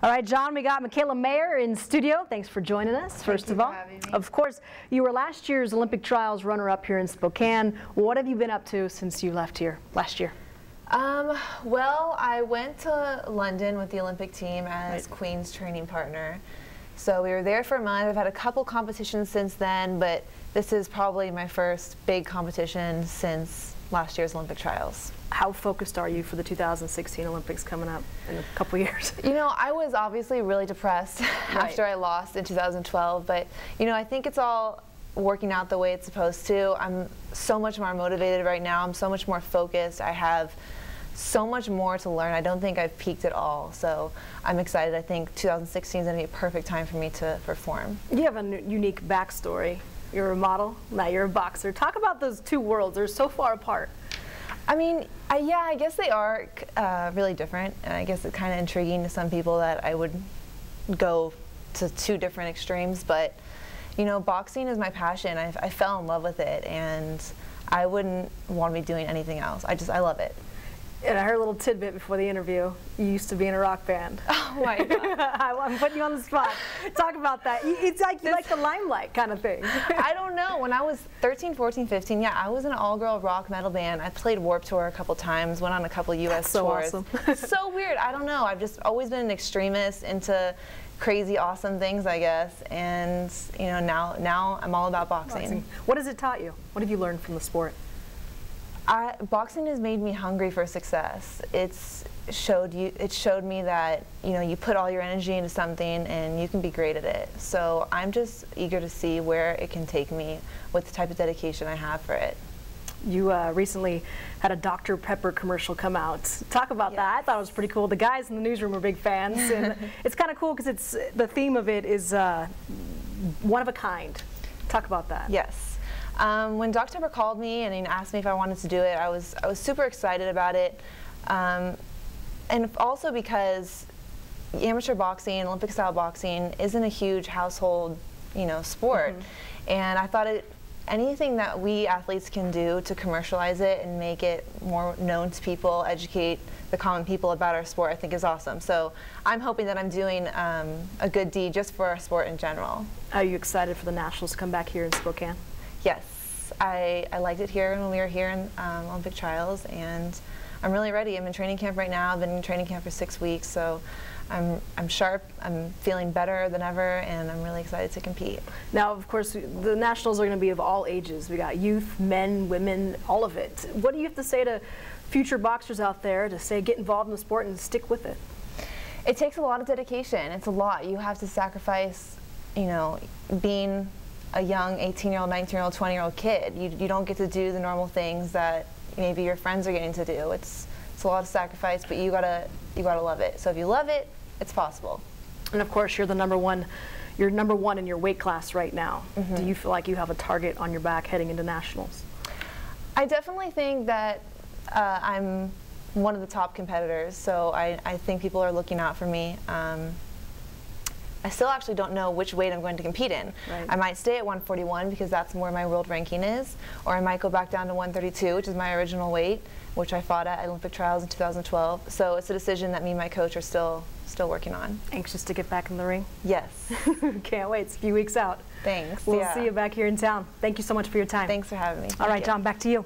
All right, John, we got Mikaela Mayer in studio. Thanks for joining us, first of all. Having me. Of course, you were last year's Olympic trials runner-up here in Spokane. What have you been up to since you left here last year? Well, I went to London with the Olympic team as Queen's training partner. So we were there for a month. I've had a couple competitions since then, but this is probably my first big competition since last year's Olympic trials. How focused are you for the 2016 Olympics coming up in a couple years? You know, I was obviously really depressed after I lost in 2012, but you know, I think it's all working out the way it's supposed to. I'm so much more motivated right now. I'm so much more focused. I have so much more to learn. I don't think I've peaked at all, so I'm excited. I think 2016 is going to be a perfect time for me to perform. You have a unique backstory. You're a model, now you're a boxer. Talk about those two worlds. They're so far apart. I mean, yeah, I guess they are really different, and I guess it's kind of intriguing to some people that I would go to two different extremes, but you know, boxing is my passion. I fell in love with it, and I wouldn't want to be doing anything else. I love it. And I heard a little tidbit before the interview. You used to be in a rock band. Oh my God. I'm putting you on the spot. Talk about that. It's like you like the limelight kind of thing. I don't know. When I was 13, 14, 15, yeah, I was in an all-girl rock metal band. I played Warped Tour a couple times, went on a couple U.S. tours. Awesome. So weird. I don't know. I've just always been an extremist into crazy, awesome things, I guess. And you know, now I'm all about boxing. What has it taught you? What have you learned from the sport? Boxing has made me hungry for success. It showed me that, you know, you put all your energy into something and you can be great at it. So I'm just eager to see where it can take me with the type of dedication I have for it. You recently had a Dr. Pepper commercial come out. Talk about that. I thought it was pretty cool. The guys in the newsroom were big fans, and it's kind of cool because the theme of it is one of a kind. Talk about that. Yes. When Dr. Dapper called me and he asked me if I wanted to do it, I was super excited about it, and also because amateur boxing, Olympic style boxing, isn't a huge household, you know, sport, and I thought anything that we athletes can do to commercialize it and make it more known to people, educate the common people about our sport, I think is awesome. So I'm hoping that I'm doing a good deed just for our sport in general. Are you excited for the Nationals to come back here in Spokane? Yes, I liked it here when we were here in Olympic trials, and I'm really ready. I'm in training camp right now. I've been in training camp for 6 weeks, so I'm sharp, I'm feeling better than ever, and I'm really excited to compete. Now, of course, the Nationals are going to be of all ages. We got youth, men, women, all of it. What do you have to say to future boxers out there to say get involved in the sport and stick with it? It takes a lot of dedication. It's a lot. You have to sacrifice, you know, being a young 18-year-old, 19-year-old, 20-year-old kid. You don't get to do the normal things that maybe your friends are getting to do. It's a lot of sacrifice, but you gotta love it. So if you love it, it's possible. And of course, you're number one in your weight class right now. Do you feel like you have a target on your back heading into nationals? I definitely think that I'm one of the top competitors, so I think people are looking out for me. I still actually don't know which weight I'm going to compete in. Right. I might stay at 141 because that's where my world ranking is, or I might go back down to 132, which is my original weight, which I fought at Olympic trials in 2012. So it's a decision that me and my coach are still working on. Anxious to get back in the ring? Yes. Can't wait. It's a few weeks out. Thanks. We'll see you back here in town. Thank you so much for your time. Thanks for having me. All right, John, back to you.